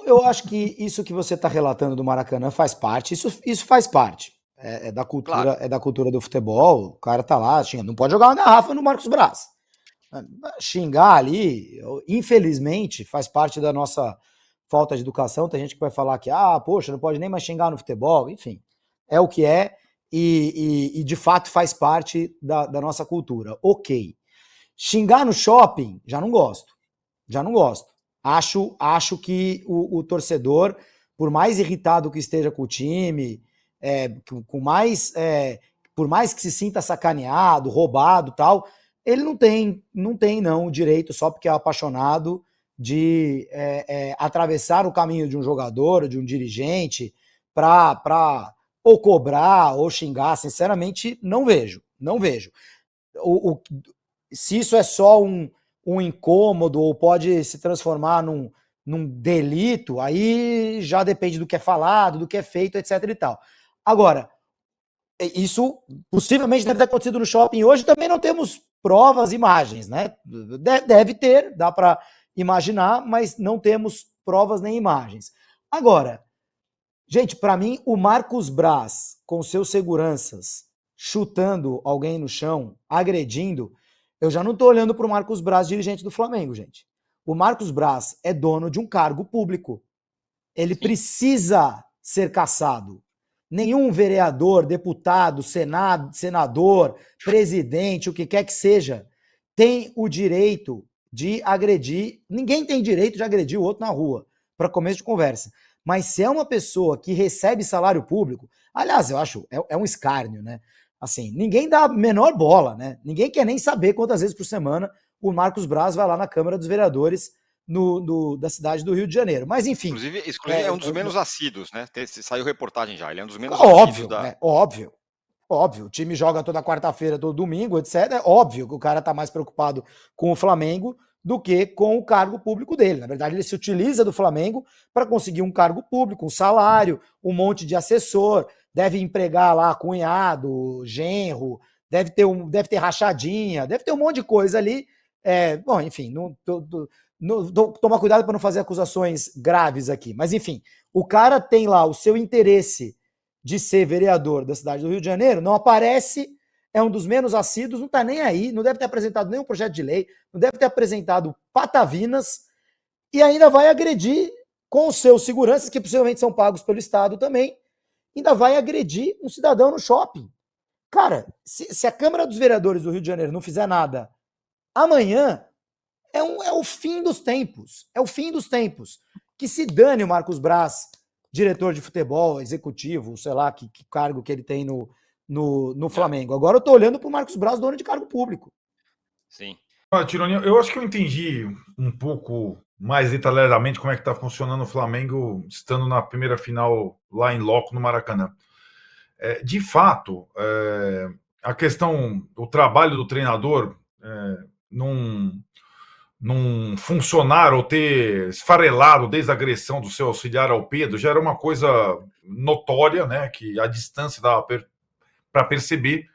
Eu acho que isso que você está relatando do Maracanã faz parte, isso faz parte. Claro. É da cultura do futebol. O cara tá lá, não pode jogar uma garrafa no Marcos Braz. Xingar ali, infelizmente, faz parte da nossa falta de educação. Tem gente que vai falar que, poxa, não pode nem mais xingar no futebol. Enfim, é o que é e de fato faz parte da nossa cultura. Ok. Xingar no shopping, já não gosto. Já não gosto. Acho que o torcedor, por mais irritado que esteja com o time, por mais que se sinta sacaneado, roubado, tal, ele não tem o direito, só porque é apaixonado, de atravessar o caminho de um jogador, de um dirigente, para ou cobrar ou xingar. Sinceramente, não vejo. Não vejo. Se isso é só um incômodo ou pode se transformar num delito, aí já depende do que é falado, do que é feito, etc e tal. Agora, isso possivelmente deve ter acontecido no shopping hoje, também não temos provas, imagens, né? Deve ter, dá para imaginar, mas não temos provas nem imagens. Agora, gente, para mim, o Marcos Braz, com seus seguranças, chutando alguém no chão, agredindo, eu já não estou olhando para o Marcos Braz, dirigente do Flamengo, gente. O Marcos Braz é dono de um cargo público. Ele precisa ser caçado. Nenhum vereador, deputado, senador, presidente, o que quer que seja, tem o direito de agredir. Ninguém tem direito de agredir o outro na rua, para começo de conversa. Mas se é uma pessoa que recebe salário público, aliás, eu acho, é um escárnio, né? Assim, ninguém dá a menor bola, né? Ninguém quer nem saber quantas vezes por semana o Marcos Braz vai lá na Câmara dos Vereadores da cidade do Rio de Janeiro. Mas, enfim. Inclusive é um dos menos assíduos, né? Saiu reportagem já. Ele é um dos menos óbvio, assíduos da. Óbvio. Óbvio. O time joga toda quarta-feira, todo domingo, etc. É óbvio que o cara tá mais preocupado com o Flamengo do que com o cargo público dele. Na verdade, ele se utiliza do Flamengo para conseguir um cargo público, um salário, um monte de assessor, deve empregar lá cunhado, genro, deve ter rachadinha, deve ter um monte de coisa ali. Bom, enfim, toma cuidado para não fazer acusações graves aqui. Mas, enfim, o cara tem lá o seu interesse de ser vereador da cidade do Rio de Janeiro, não aparece, é um dos menos assíduos, não está nem aí, não deve ter apresentado nenhum projeto de lei, não deve ter apresentado patavinas, e ainda vai agredir com os seus seguranças, que possivelmente são pagos pelo Estado também, ainda vai agredir um cidadão no shopping. Cara, se a Câmara dos Vereadores do Rio de Janeiro não fizer nada amanhã, é o fim dos tempos. É o fim dos tempos. Que se dane o Marcos Braz, diretor de futebol, executivo, sei lá que cargo que ele tem no Flamengo. Agora eu tô olhando pro Marcos Braz, dono de cargo público. Sim. Tironi, eu acho que eu entendi um pouco mais detalhadamente como é que está funcionando o Flamengo estando na primeira final lá em loco no Maracanã. De fato, a questão do trabalho do treinador não funcionar ou ter esfarelado desde a agressão do seu auxiliar ao Pedro já era uma coisa notória, né, que a distância dava para perceber.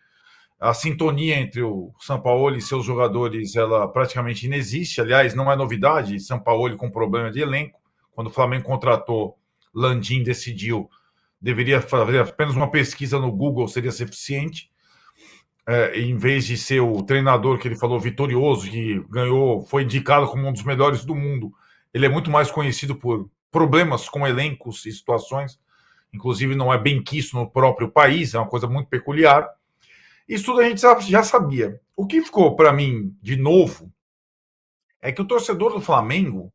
A sintonia entre o Sampaoli e seus jogadores, ela praticamente inexiste. Aliás, não é novidade, Sampaoli com problema de elenco. Quando o Flamengo contratou, Landim decidiu, deveria fazer apenas uma pesquisa no Google, seria suficiente. Em vez de ser o treinador que ele falou vitorioso, que ganhou, foi indicado como um dos melhores do mundo, ele é muito mais conhecido por problemas com elencos e situações. Inclusive, não é bem quisto no próprio país, é uma coisa muito peculiar. Isso tudo a gente já sabia. O que ficou para mim de novo é que o torcedor do Flamengo,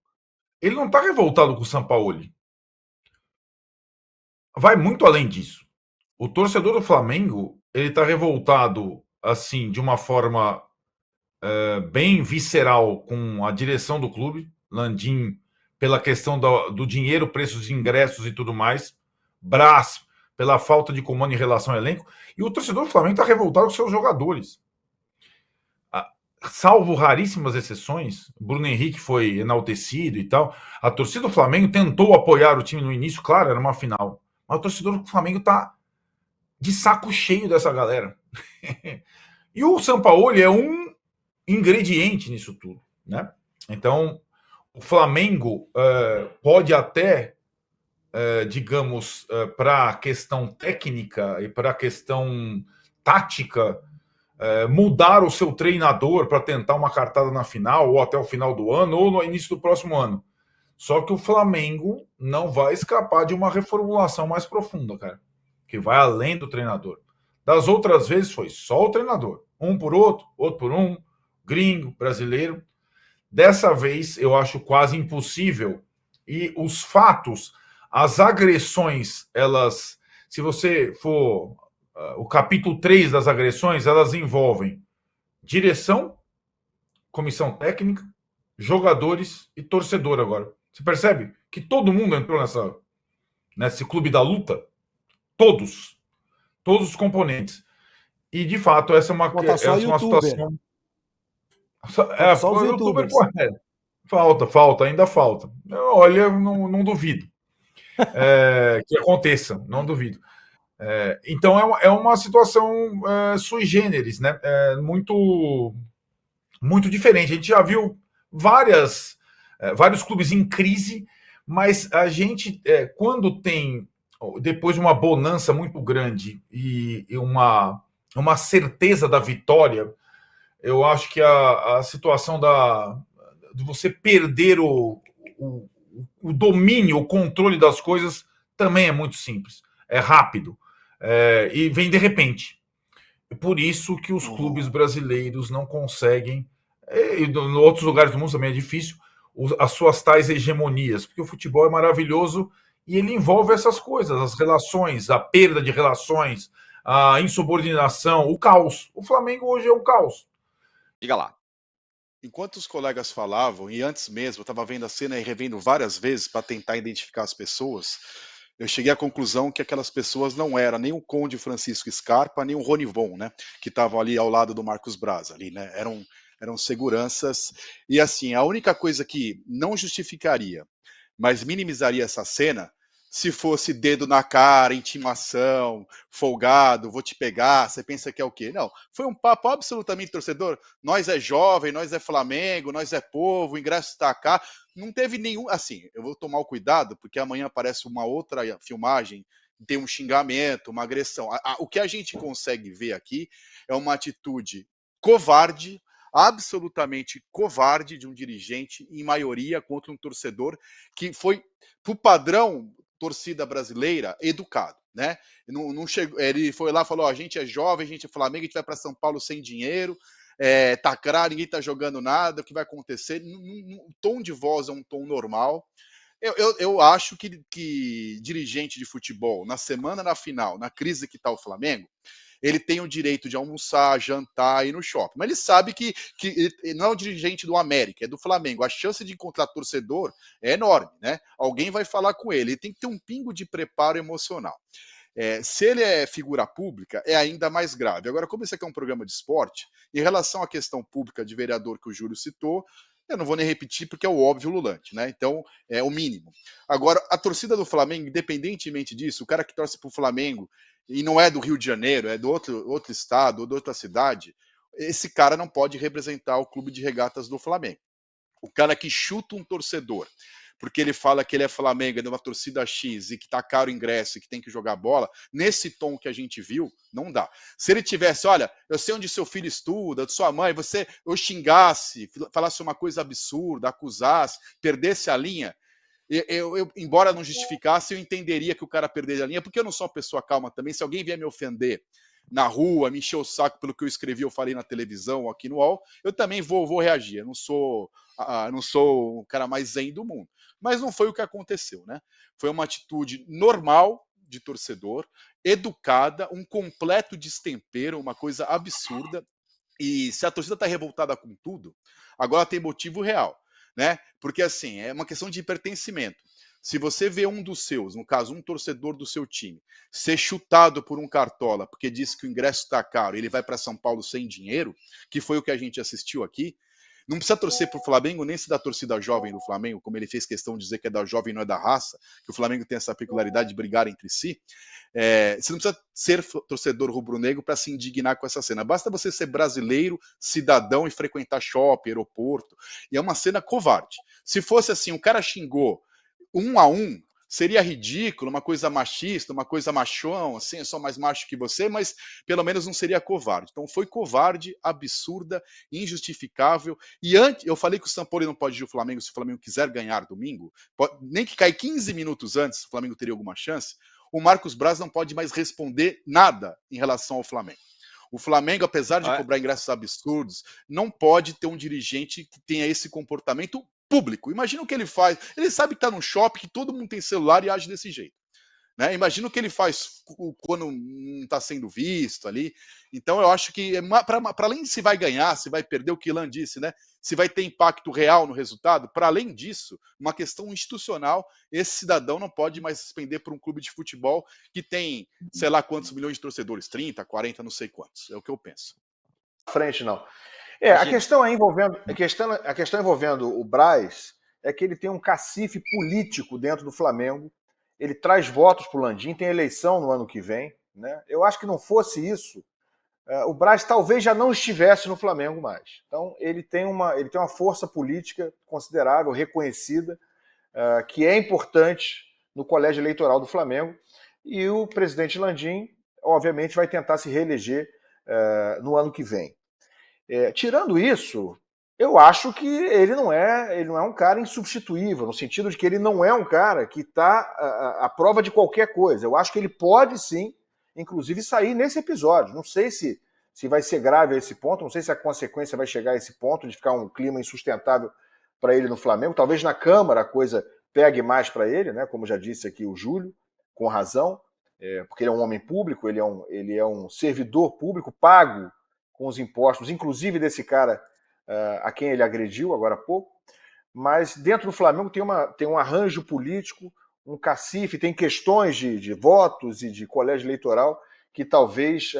ele não está revoltado com o Sampaoli. Vai muito além disso. O torcedor do Flamengo, ele está revoltado assim de uma forma bem visceral com a direção do clube, Landim, pela questão do dinheiro, preços de ingressos e tudo mais, Braz, pela falta de comando em relação ao elenco, e o torcedor do Flamengo está revoltado com seus jogadores. Salvo raríssimas exceções, Bruno Henrique foi enaltecido e tal, a torcida do Flamengo tentou apoiar o time no início, claro, era uma final, mas o torcedor do Flamengo está de saco cheio dessa galera. E o Sampaoli é um ingrediente nisso tudo, né? Então, o Flamengo pode até, digamos, para a questão técnica e para a questão tática, mudar o seu treinador para tentar uma cartada na final, ou até o final do ano, ou no início do próximo ano. Só que o Flamengo não vai escapar de uma reformulação mais profunda, cara, que vai além do treinador. Das outras vezes foi só o treinador, um por outro, outro por um, gringo, brasileiro. Dessa vez eu acho quase impossível. E os fatos, as agressões, elas, se você for o capítulo 3 das agressões, elas envolvem direção, comissão técnica, jogadores e torcedor agora. Você percebe que todo mundo entrou nesse clube da luta? Todos. Todos os componentes. E, de fato, essa é uma, Pô, tá só essa é uma situação... Só os o youtuber, youtubers. falta, ainda falta. Olha, não duvido que aconteça, não duvido. Então é uma situação sui generis, né? Muito, muito diferente. A gente já viu vários clubes em crise, mas a gente, quando tem, depois de uma bonança muito grande e uma certeza da vitória, eu acho que a situação de você perder o domínio, o controle das coisas também é muito simples. É rápido. E vem de repente. Por isso que os clubes brasileiros não conseguem, e em outros lugares do mundo também é difícil, as suas tais hegemonias, porque o futebol é maravilhoso e ele envolve essas coisas, as relações, a perda de relações, a insubordinação, o caos. O Flamengo hoje é um caos. Diga lá. Enquanto os colegas falavam, e antes mesmo, eu estava vendo a cena e revendo várias vezes para tentar identificar as pessoas, eu cheguei à conclusão que aquelas pessoas não eram nem o Conde Francisco Scarpa, nem o Ronivon, né? Que estavam ali ao lado do Marcos Braz, ali, né? Eram seguranças. E assim, a única coisa que não justificaria, mas minimizaria essa cena, se fosse dedo na cara, intimação, folgado, vou te pegar, você pensa que é o quê? Não, foi um papo absolutamente torcedor. Nós é jovem, nós é Flamengo, nós é povo, o ingresso está cá. Não teve nenhum. Assim, eu vou tomar o cuidado, porque amanhã aparece uma outra filmagem, tem um xingamento, uma agressão. O que a gente consegue ver aqui é uma atitude covarde, absolutamente covarde de um dirigente, em maioria, contra um torcedor que foi, pro padrão torcida brasileira, educado, né? Não chegou, ele foi lá e falou: a gente é jovem, a gente é Flamengo, a gente vai para São Paulo sem dinheiro, tá caro, ninguém tá jogando nada, o que vai acontecer? O tom de voz é um tom normal. Eu acho que dirigente de futebol, na semana na final, na crise que tá o Flamengo, ele tem o direito de almoçar, jantar e ir no shopping. Mas ele sabe que ele não é o dirigente do América, é do Flamengo. A chance de encontrar torcedor é enorme, né? Alguém vai falar com ele. Ele tem que ter um pingo de preparo emocional. Se ele é figura pública, é ainda mais grave. Agora, como esse aqui é um programa de esporte, em relação à questão pública de vereador que o Júlio citou, eu não vou nem repetir porque é o óbvio lulante, né? Então, é o mínimo. Agora, a torcida do Flamengo, independentemente disso, o cara que torce para o Flamengo e não é do Rio de Janeiro, é do outro estado ou de outra cidade, esse cara não pode representar o clube de regatas do Flamengo. O cara que chuta um torcedor porque ele fala que ele é Flamengo, é de uma torcida X e que tá caro o ingresso e que tem que jogar bola, nesse tom que a gente viu, não dá. Se ele tivesse, olha, eu sei onde seu filho estuda, de sua mãe, eu xingasse, falasse uma coisa absurda, acusasse, perdesse a linha, embora não justificasse, eu entenderia que o cara perdesse a linha, porque eu não sou uma pessoa calma também. Se alguém vier me ofender na rua, me encher o saco pelo que eu escrevi, eu falei na televisão, aqui no UOL, eu também vou reagir. Eu não sou o cara mais zen do mundo. Mas não foi o que aconteceu, né? Foi uma atitude normal de torcedor, educada, um completo destempero, uma coisa absurda. E se a torcida está revoltada com tudo, agora tem motivo real, né? Porque assim, é uma questão de pertencimento. Se você vê um dos seus, no caso, um torcedor do seu time, ser chutado por um cartola porque disse que o ingresso está caro e ele vai para São Paulo sem dinheiro, que foi o que a gente assistiu aqui, Não precisa torcer pro Flamengo, nem se da torcida jovem do Flamengo, como ele fez questão de dizer que é da jovem, não é da raça, que o Flamengo tem essa peculiaridade de brigar entre si. Você não precisa ser torcedor rubro-negro para se indignar com essa cena. Basta você ser brasileiro, cidadão e frequentar shopping, aeroporto. E é uma cena covarde. Se fosse assim, o cara xingou 1-1, seria ridículo, uma coisa machista, uma coisa machão, assim, eu sou mais macho que você, mas pelo menos não seria covarde. Então foi covarde, absurda, injustificável. E antes, eu falei que o Sampaoli não pode ir ao Flamengo se o Flamengo quiser ganhar domingo, nem que caia 15 minutos antes, o Flamengo teria alguma chance. O Marcos Braz não pode mais responder nada em relação ao Flamengo. O Flamengo, apesar de cobrar ingressos absurdos, não pode ter um dirigente que tenha esse comportamento público. Imagina o que ele faz. Ele sabe que está num shopping, que todo mundo tem celular e age desse jeito. Né? Imagina o que ele faz quando não está sendo visto ali. Então eu acho que, para além de se vai ganhar, se vai perder, o que Ilan disse, né? Se vai ter impacto real no resultado, para além disso, uma questão institucional, esse cidadão não pode mais se pender por um clube de futebol que tem, sei lá quantos milhões de torcedores, 30, 40, não sei quantos. É o que eu penso. Frente, não. A questão envolvendo o Braz é que ele tem um cacife político dentro do Flamengo. Ele traz votos para o Landim, tem eleição no ano que vem. Né? Eu acho que não fosse isso, o Braz talvez já não estivesse no Flamengo mais. Então, ele tem uma força política considerável, reconhecida, que é importante no colégio eleitoral do Flamengo. E o presidente Landim, obviamente, vai tentar se reeleger no ano que vem. Tirando isso, eu acho que ele não é um cara insubstituível, no sentido de que ele não é um cara que está à prova de qualquer coisa. Eu acho que ele pode sim, inclusive, sair nesse episódio. Não sei se vai ser grave a esse ponto, não sei se a consequência vai chegar a esse ponto de ficar um clima insustentável para ele no Flamengo. Talvez na Câmara a coisa pegue mais para ele, né? Como já disse aqui o Júlio, com razão, porque ele é um homem público, ele é um servidor público pago com os impostos, inclusive desse cara a quem ele agrediu agora há pouco. Mas dentro do Flamengo tem um arranjo político, um cacife, tem questões de votos e de colégio eleitoral que talvez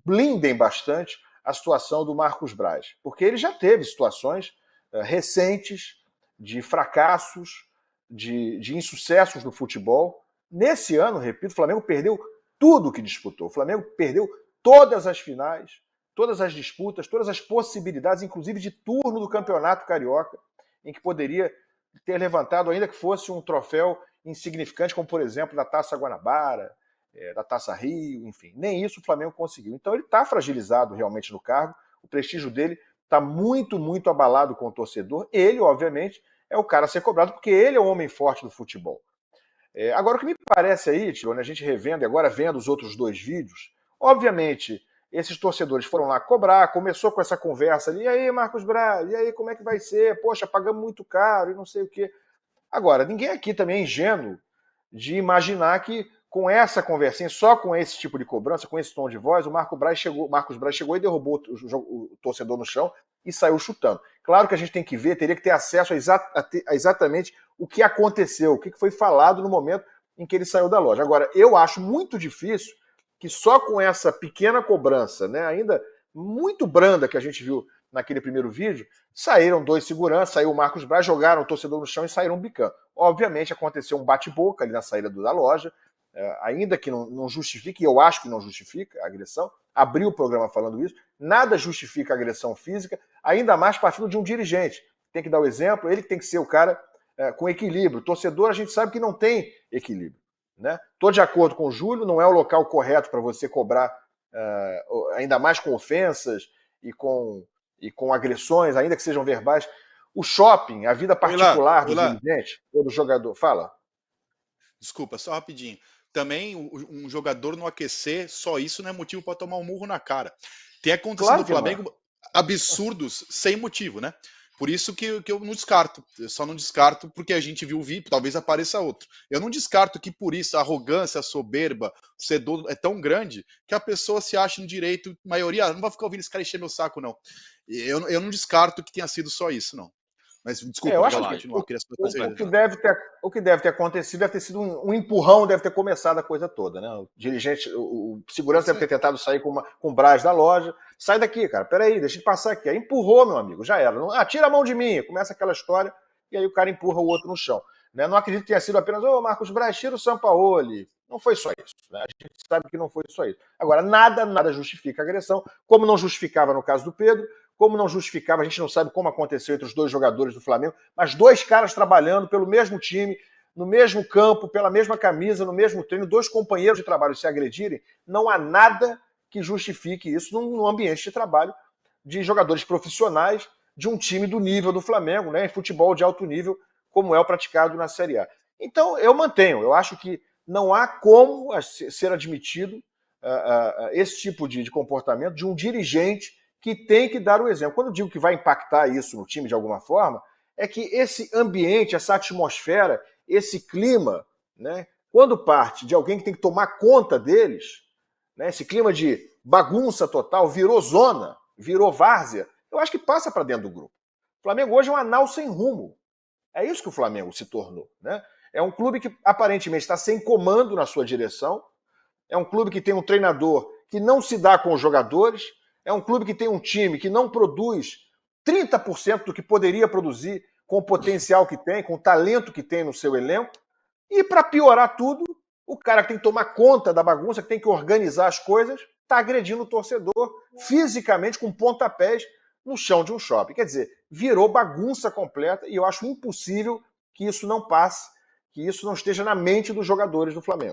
blindem bastante a situação do Marcos Braz. Porque ele já teve situações recentes de fracassos, de insucessos no futebol. Nesse ano, repito, o Flamengo perdeu tudo que disputou. O Flamengo perdeu todas as finais, todas as disputas, todas as possibilidades, inclusive de turno do Campeonato Carioca, em que poderia ter levantado, ainda que fosse um troféu insignificante, como, por exemplo, da Taça Guanabara, da Taça Rio, enfim. Nem isso o Flamengo conseguiu. Então ele está fragilizado realmente no cargo, o prestígio dele está muito, muito abalado com o torcedor. Ele, obviamente, é o cara a ser cobrado, porque ele é o homem forte do futebol. Agora, o que me parece aí, Tirone, a gente revendo e agora vendo os outros dois vídeos, obviamente, esses torcedores foram lá cobrar, começou com essa conversa ali, e aí, Marcos Braz, e aí, como é que vai ser? Poxa, pagamos muito caro e não sei o quê. Agora, ninguém aqui também é ingênuo de imaginar que com essa conversinha, só com esse tipo de cobrança, com esse tom de voz, o Marcos Braz chegou e derrubou o torcedor no chão e saiu chutando. Claro que a gente tem que ver, teria que ter acesso a exatamente o que aconteceu, o que foi falado no momento em que ele saiu da loja. Agora, eu acho muito difícil que só com essa pequena cobrança, né, ainda muito branda que a gente viu naquele primeiro vídeo, saíram dois seguranças, saiu o Marcos Braz, jogaram o torcedor no chão e saíram bicando. Obviamente aconteceu um bate-boca ali na saída da loja, ainda que não justifique, e eu acho que não justifica a agressão, abri o programa falando isso, nada justifica a agressão física, ainda mais partindo de um dirigente. Tem que dar o exemplo, ele que tem que ser o cara com equilíbrio. O torcedor, a gente sabe que não tem equilíbrio. Estou de acordo com o Júlio, não é o local correto para você cobrar, ainda mais com ofensas e com agressões, ainda que sejam verbais. O shopping, a vida particular do dirigente ou do jogador. Fala. Desculpa, só rapidinho. Também um jogador no aquecer, só isso não é motivo para tomar um murro na cara. Tem acontecido no Flamengo absurdos sem motivo, né? Por isso que eu não descarto. Eu só não descarto porque a gente viu o VIP, talvez apareça outro. Eu não descarto que por isso a arrogância, a soberba, o sedor é tão grande que a pessoa se acha no direito, maioria, não vai ficar ouvindo esse cara encher meu saco, não. Eu não descarto que tenha sido só isso, não. Mas desculpa, Eu acho pode que continuar. Queria só fazer o que deve ter acontecido deve ter sido um empurrão, deve ter começado a coisa toda, né? O dirigente, o segurança deve ter tentado sair com o Braz da loja. Sai daqui, cara, peraí, deixa eu passar aqui. Aí empurrou, meu amigo, já era. Tira a mão de mim, começa aquela história, e aí o cara empurra o outro no chão. Né? Não acredito que tenha sido apenas, Marcos Braz, tira o Sampaoli. Não foi só isso. Né? A gente sabe que não foi só isso. Agora, nada justifica a agressão, como não justificava no caso do Pedro, como não justificava, a gente não sabe como aconteceu entre os dois jogadores do Flamengo, mas dois caras trabalhando pelo mesmo time, no mesmo campo, pela mesma camisa, no mesmo treino, dois companheiros de trabalho se agredirem, não há nada que justifique isso num ambiente de trabalho de jogadores profissionais de um time do nível do Flamengo, né, em futebol de alto nível, como é o praticado na Série A. Então, eu mantenho, eu acho que não há como ser admitido esse tipo de comportamento de um dirigente que tem que dar o exemplo. Quando eu digo que vai impactar isso no time de alguma forma, é que esse ambiente, essa atmosfera, esse clima, né, quando parte de alguém que tem que tomar conta deles, né, esse clima de bagunça total, virou zona, virou várzea, eu acho que passa para dentro do grupo. O Flamengo hoje é um anal sem rumo. É isso que o Flamengo se tornou. Né? É um clube que aparentemente está sem comando na sua direção, é um clube que tem um treinador que não se dá com os jogadores, é um clube que tem um time que não produz 30% do que poderia produzir com o potencial que tem, com o talento que tem no seu elenco. E para piorar tudo, o cara que tem que tomar conta da bagunça, que tem que organizar as coisas, está agredindo o torcedor fisicamente com pontapés no chão de um shopping. Quer dizer, virou bagunça completa e eu acho impossível que isso não passe, que isso não esteja na mente dos jogadores do Flamengo.